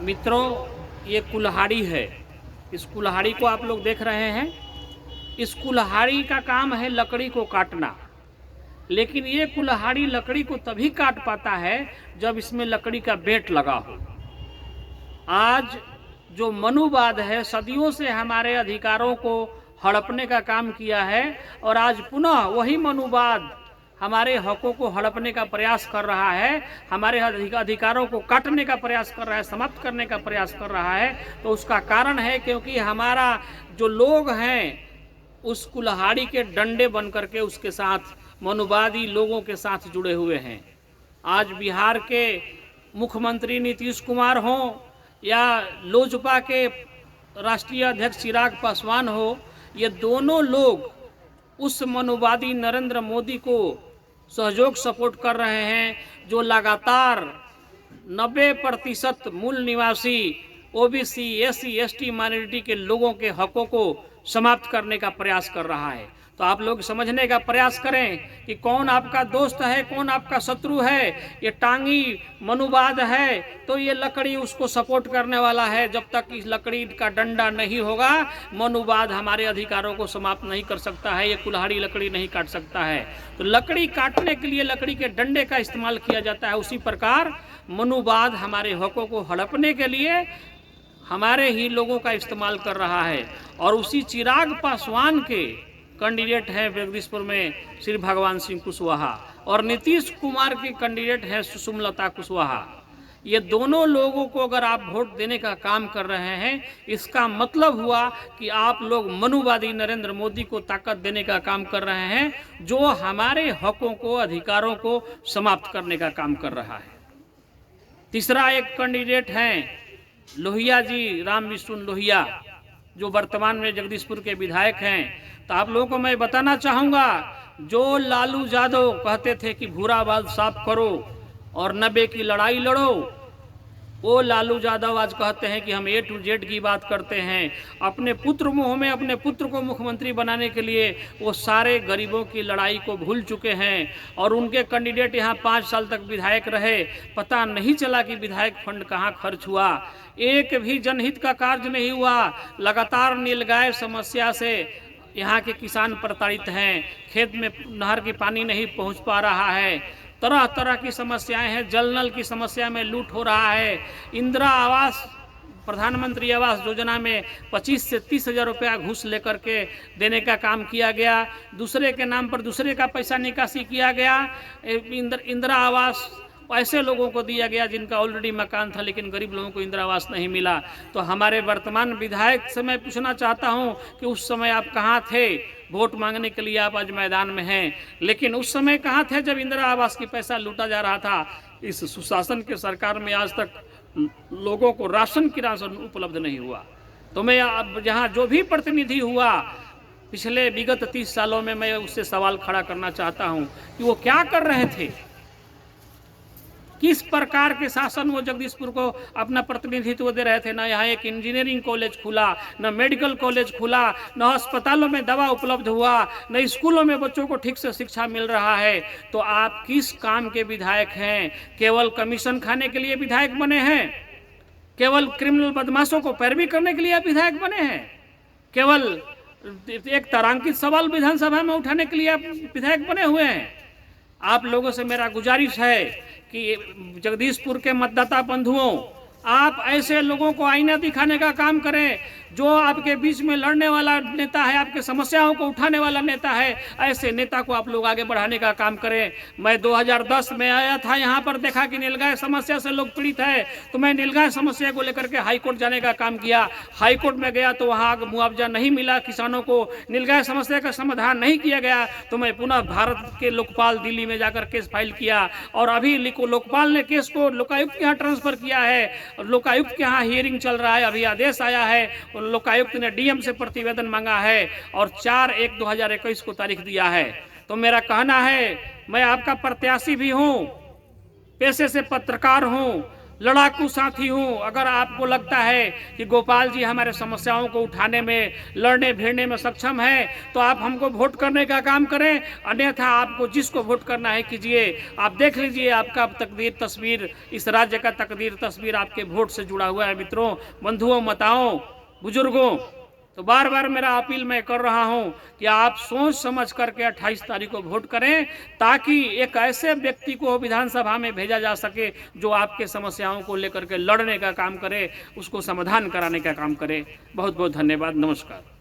मित्रों, ये कुल्हाड़ी है। इस कुल्हाड़ी को आप लोग देख रहे हैं। इस कुल्हाड़ी का काम है लकड़ी को काटना, लेकिन ये कुल्हाड़ी लकड़ी को तभी काट पाता है जब इसमें लकड़ी का बेट लगा हो। आज जो मनुवाद है, सदियों से हमारे अधिकारों को हड़पने का काम किया है, और आज पुनः वही मनुवाद हमारे हकों को हड़पने का प्रयास कर रहा है, हमारे अधिकारों को काटने का प्रयास कर रहा है, समाप्त करने का प्रयास कर रहा है। तो उसका कारण है क्योंकि हमारा जो लोग हैं उस कुल्हाड़ी के डंडे बन करके उसके साथ मनुवादी लोगों के साथ जुड़े हुए हैं। आज बिहार के मुख्यमंत्री नीतीश कुमार हों या लोजपा के राष्ट्रीय अध्यक्ष चिराग पासवान हो, ये दोनों लोग उस मनुवादी नरेंद्र मोदी को सहयोग सपोर्ट कर रहे हैं, जो लगातार 90% मूल निवासी ओबीसी, एससी, एसटी माइनॉरिटी के लोगों के हकों को समाप्त करने का प्रयास कर रहा है। तो आप लोग समझने का प्रयास करें कि कौन आपका दोस्त है, कौन आपका शत्रु है। ये टांगी मनुवाद है तो ये लकड़ी उसको सपोर्ट करने वाला है। जब तक इस लकड़ी का डंडा नहीं होगा, मनुवाद हमारे अधिकारों को समाप्त नहीं कर सकता है। ये कुल्हाड़ी लकड़ी नहीं काट सकता है। तो लकड़ी काटने के लिए लकड़ी के डंडे का इस्तेमाल किया जाता है। उसी प्रकार मनुवाद हमारे हकों को हड़पने के लिए हमारे ही लोगों का इस्तेमाल कर रहा है। और उसी चिराग पासवान के कैंडिडेट हैं जगदीशपुर में श्री भगवान सिंह कुशवाहा, और नीतीश कुमार के कैंडिडेट हैं सुषमलता कुशवाहा। ये दोनों लोगों को अगर आप वोट देने का काम कर रहे हैं, इसका मतलब हुआ कि आप लोग मनुवादी नरेंद्र मोदी को ताकत देने का काम कर रहे हैं, जो हमारे हकों को, अधिकारों को समाप्त करने का काम कर रहा है। तीसरा एक कैंडिडेट हैं लोहिया जी, राम विष्णु लोहिया, जो वर्तमान में जगदीशपुर के विधायक हैं। तो आप लोगों को मैं बताना चाहूँगा, जो लालू यादव कहते थे कि भूरा बाल साफ करो और 90 की लड़ाई लड़ो, वो लालू यादव आज कहते हैं कि हम A to Z की बात करते हैं। अपने पुत्र मुँह में अपने पुत्र को मुख्यमंत्री बनाने के लिए वो सारे गरीबों की लड़ाई को भूल चुके हैं। और उनके कैंडिडेट यहाँ 5 साल तक विधायक रहे, पता नहीं चला कि विधायक फंड कहाँ खर्च हुआ, एक भी जनहित का कार्य नहीं हुआ। लगातार नीलगाय समस्या से यहाँ के किसान प्रताड़ित हैं, खेत में नहर की पानी नहीं पहुँच पा रहा है, तरह तरह की समस्याएं हैं, जल नल की समस्या में लूट हो रहा है। इंदिरा आवास, प्रधानमंत्री आवास योजना में 25 से 30 हज़ार रुपया घूस लेकर के देने का काम किया गया। दूसरे के नाम पर दूसरे का पैसा निकासी किया गया। इंदिरा आवास ऐसे लोगों को दिया गया जिनका ऑलरेडी मकान था, लेकिन गरीब लोगों को इंदिरा आवास नहीं मिला। तो हमारे वर्तमान विधायक से मैं पूछना चाहता हूं कि उस समय आप कहां थे? वोट मांगने के लिए आप आज मैदान में हैं, लेकिन उस समय कहां थे जब इंदिरा आवास की पैसा लूटा जा रहा था? इस सुशासन के सरकार में आज तक लोगों को राशन की राशन उपलब्ध नहीं हुआ। तो मैं अब यहाँ जो भी प्रतिनिधि हुआ पिछले विगत 30 सालों में, मैं उससे सवाल खड़ा करना चाहता हूँ कि वो क्या कर रहे थे, किस प्रकार के शासन वो जगदीशपुर को अपना प्रतिनिधित्व दे रहे थे। न यहाँ एक इंजीनियरिंग कॉलेज खुला, न मेडिकल कॉलेज खुला, न अस्पतालों में दवा उपलब्ध हुआ, न स्कूलों में बच्चों को ठीक से शिक्षा मिल रहा है। तो आप किस काम के विधायक हैं? केवल कमीशन खाने के लिए विधायक बने हैं? केवल क्रिमिनल बदमाशों को पैरवी करने के लिए आप विधायक बने हैं? केवल एक तारांकित सवाल विधानसभा में उठाने के लिए आप विधायक बने हुए हैं? आप लोगों से मेरा गुजारिश है कि जगदीशपुर के मतदाता बंधुओं, आप ऐसे लोगों को आईना दिखाने का काम करें। जो आपके बीच में लड़ने वाला नेता है, आपके समस्याओं को उठाने वाला नेता है, ऐसे नेता को आप लोग आगे बढ़ाने का काम करें। मैं 2010 में आया था, यहाँ पर देखा कि नीलगाय समस्या से लोग पीड़ित है, तो मैं नीलगाय समस्या को लेकर के हाईकोर्ट जाने का काम किया। हाईकोर्ट में गया तो वहाँ मुआवजा नहीं मिला किसानों को, नीलगाय समस्या का समाधान नहीं किया गया। तो मैं पुनः भारत के लोकपाल दिल्ली में जाकर केस फाइल किया, और अभी लोकपाल ने केस को लोकायुक्त के यहाँ ट्रांसफर किया है। लोकायुक्त के यहाँ हियरिंग चल रहा है, अभी आदेश आया है। लोकायुक्त ने डीएम से प्रतिवेदन मांगा है और 4/1/2021 को तारीख दिया है। तो मेरा कहना है, मैं आपका प्रत्याशी भी हूँ, पेशे से पत्रकार हूँ, लड़ाकू साथी हूँ। अगर आपको लगता है कि गोपाल जी हमारे समस्याओं को उठाने में, लड़ने भिड़ने में सक्षम है, तो आप हमको वोट करने का काम करें। अन्यथा आपको जिसको वोट करना है कीजिए। आप देख लीजिए, आपका तकदीर तस्वीर, इस राज्य का तकदीर तस्वीर आपके वोट से जुड़ा हुआ है। मित्रों, बंधुओं, माताओं, बुजुर्गों, तो बार बार मेरा अपील मैं कर रहा हूं कि आप सोच समझ करके 28 तारीख को वोट करें, ताकि एक ऐसे व्यक्ति को विधानसभा में भेजा जा सके जो आपके समस्याओं को लेकर के लड़ने का काम करे, उसको समाधान कराने का काम करे। बहुत बहुत धन्यवाद। नमस्कार।